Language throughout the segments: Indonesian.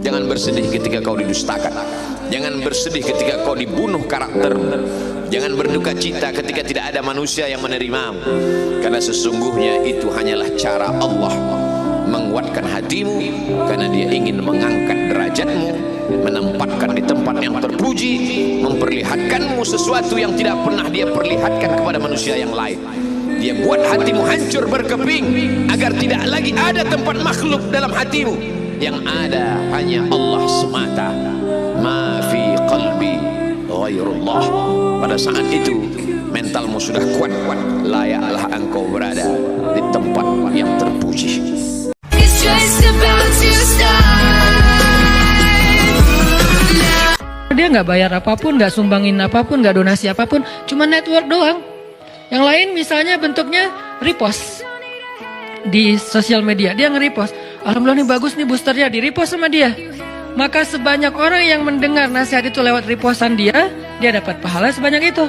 Jangan bersedih ketika kau didustakan. Jangan bersedih ketika kau dibunuh karaktermu. Jangan berduka cita ketika tidak ada manusia yang menerimamu, karena sesungguhnya itu hanyalah cara Allah menguatkan hatimu, karena Dia ingin mengangkat derajatmu, menempatkan di tempat yang terpuji, memperlihatkanmu sesuatu yang tidak pernah Dia perlihatkan kepada manusia yang lain. Dia buat hatimu hancur berkeping agar tidak lagi ada tempat makhluk dalam hatimu, yang ada hanya Allah semata. Ma fi qalbi ghairullah. Pada saat itu mentalmu sudah kuat, layaklah engkau berada di tempat yang terpuji. Dia nggak bayar apapun, nggak sumbangin apapun, nggak donasi apapun, cuma network doang. Yang lain misalnya bentuknya repost di sosial media, dia nge-repost. Alhamdulillah nih bagus nih boosternya, di-repost sama dia. Maka sebanyak orang yang mendengar nasihat itu lewat repostan dia dapat pahala sebanyak itu.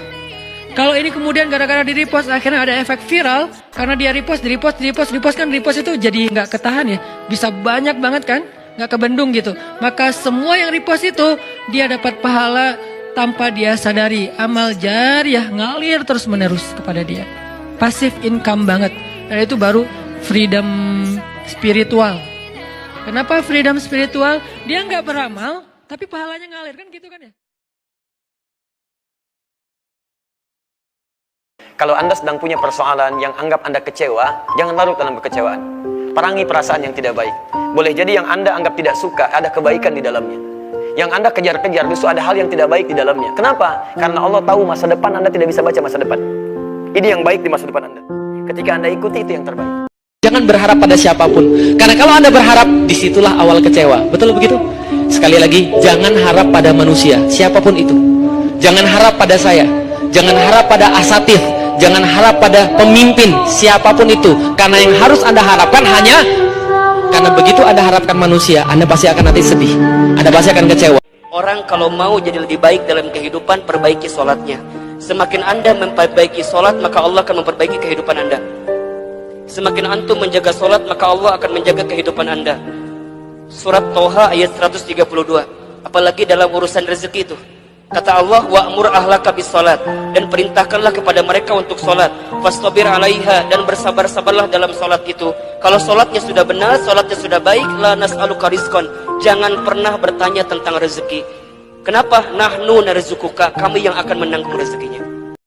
Kalau ini kemudian gara-gara di-repost akhirnya ada efek viral, karena dia repost kan repost itu jadi nggak ketahan ya, bisa banyak banget kan, nggak kebendung gitu. Maka semua yang repost itu dia dapat pahala tanpa dia sadari, amal jariah ngalir terus menerus kepada dia, passive income banget. Dan itu baru freedom spiritual. Kenapa freedom spiritual? Dia nggak beramal, tapi pahalanya ngalir kan gitu kan ya? Kalau Anda sedang punya persoalan yang anggap Anda kecewa, jangan larut dalam kekecewaan. Perangi perasaan yang tidak baik. Boleh jadi yang Anda anggap tidak suka, ada kebaikan di dalamnya. Yang Anda kejar-kejar, justru ada hal yang tidak baik di dalamnya. Kenapa? Karena Allah tahu masa depan Anda tidak bisa baca masa depan. Ini yang baik di masa depan Anda. Ketika Anda ikuti, itu yang terbaik. Jangan berharap pada siapapun, karena kalau Anda berharap, disitulah awal kecewa. Betul begitu? Sekali lagi, jangan harap pada manusia, siapapun itu. Jangan harap pada saya, jangan harap pada asatidz, jangan harap pada pemimpin, siapapun itu. Karena yang harus Anda harapkan hanya, karena begitu Anda harapkan manusia, Anda pasti akan nanti sedih, Anda pasti akan kecewa. Orang kalau mau jadi lebih baik dalam kehidupan, perbaiki sholatnya. Semakin Anda memperbaiki sholat, maka Allah akan memperbaiki kehidupan Anda. Semakin antum menjaga sholat, maka Allah akan menjaga kehidupan Anda. Surat Toha ayat 132. Apalagi dalam urusan rezeki itu. Kata Allah, wa'mur ahlaka bis sholat, dan perintahkanlah kepada mereka untuk sholat. Fastabir alaiha, dan bersabar-sabarlah dalam sholat itu. Kalau sholatnya sudah benar, sholatnya sudah baik, la nas'aluka rizqan. Jangan pernah bertanya tentang rezeki. Kenapa? Nahnu narzukuka, kami yang akan menanggung rezekinya.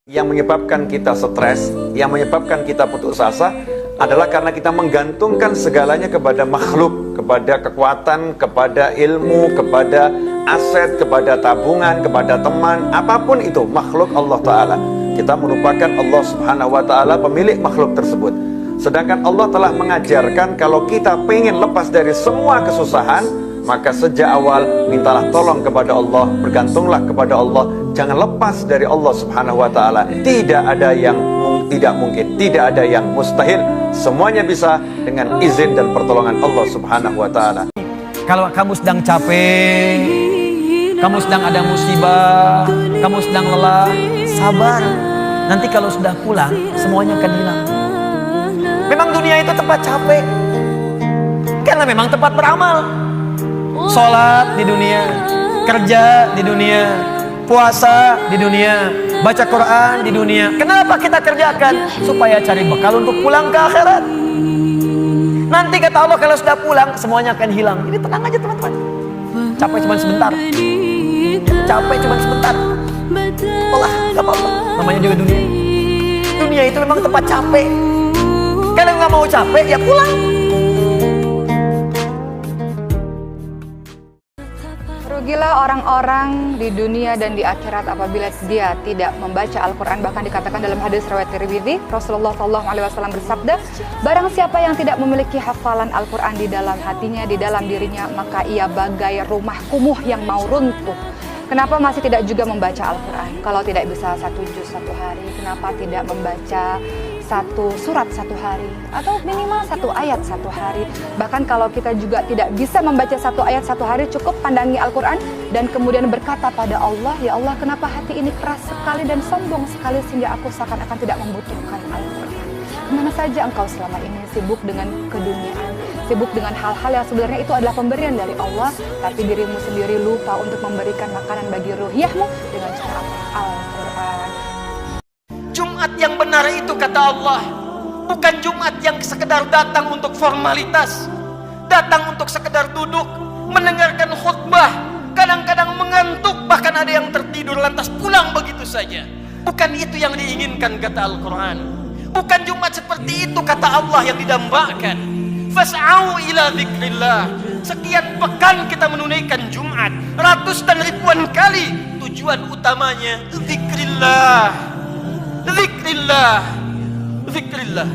Yang menyebabkan kita stres, yang menyebabkan kita putus asa adalah karena kita menggantungkan segalanya kepada makhluk, kepada kekuatan, kepada ilmu, kepada aset, kepada tabungan, kepada teman, apapun itu makhluk Allah Ta'ala. Kita merupakan Allah Subhanahu Wa Ta'ala pemilik makhluk tersebut. Sedangkan Allah telah mengajarkan kalau kita pengen lepas dari semua kesusahan, maka sejak awal mintalah tolong kepada Allah, bergantunglah kepada Allah, jangan lepas dari Allah Subhanahu Wa Ta'ala. Tidak ada yang tidak mungkin, tidak ada yang mustahil, semuanya bisa dengan izin dan pertolongan Allah Subhanahu Wa Ta'ala. Kalau kamu sedang capek, kamu sedang ada musibah, kamu sedang lelah, sabar. Nanti kalau sudah pulang, semuanya akan hilang. Memang dunia itu tempat capek, karena memang tempat beramal. Sholat di dunia, kerja di dunia, puasa di dunia, baca Quran di dunia. Kenapa kita kerjakan? Supaya cari bekal untuk pulang ke akhirat. Nanti kata Allah kalau sudah pulang semuanya akan hilang. Jadi tenang aja teman-teman. Capek cuma sebentar. Capek cuma sebentar. Allah, gak apa-apa. Namanya juga dunia. Dunia itu memang tempat capek. Kalau nggak mau capek ya pulang. Rugilah orang-orang di dunia dan di akhirat apabila dia tidak membaca Al-Quran. Bahkan dikatakan dalam hadis riwayat Tirmidzi, Rasulullah SAW bersabda, barang siapa yang tidak memiliki hafalan Al-Quran di dalam hatinya, di dalam dirinya, maka ia bagai rumah kumuh yang mau runtuh. Kenapa masih tidak juga membaca Al-Quran? Kalau tidak bisa 1 juz 1 hari, kenapa tidak membaca 1 surat 1 hari? Atau minimal 1 ayat 1 hari? Bahkan kalau kita juga tidak bisa membaca 1 ayat 1 hari, cukup pandangi Al-Quran dan kemudian berkata pada Allah, ya Allah, kenapa hati ini keras sekali dan sombong sekali sehingga aku seakan-akan tidak membutuhkan Al-Quran? Kemana saja engkau selama ini sibuk dengan keduniaan? sibuk dengan hal-hal yang sebenarnya itu adalah pemberian dari Allah, tapi dirimu sendiri lupa untuk memberikan makanan bagi ruhiyahmu dengan cara apa? Al-Quran. Jumat yang benar itu, kata Allah, bukan Jumat yang sekedar datang untuk formalitas, datang untuk sekedar duduk mendengarkan khutbah, kadang-kadang mengantuk, bahkan ada yang tertidur lantas pulang begitu saja. Bukan itu yang diinginkan, kata Al-Quran. Bukan Jumat seperti itu, kata Allah, yang didambakan. Fas'au ila dzikrillah. Sekian pekan kita menunaikan Jumat, ratus dan ribuan kali. Tujuan utamanya zikrillah, zikrillah, zikrillah.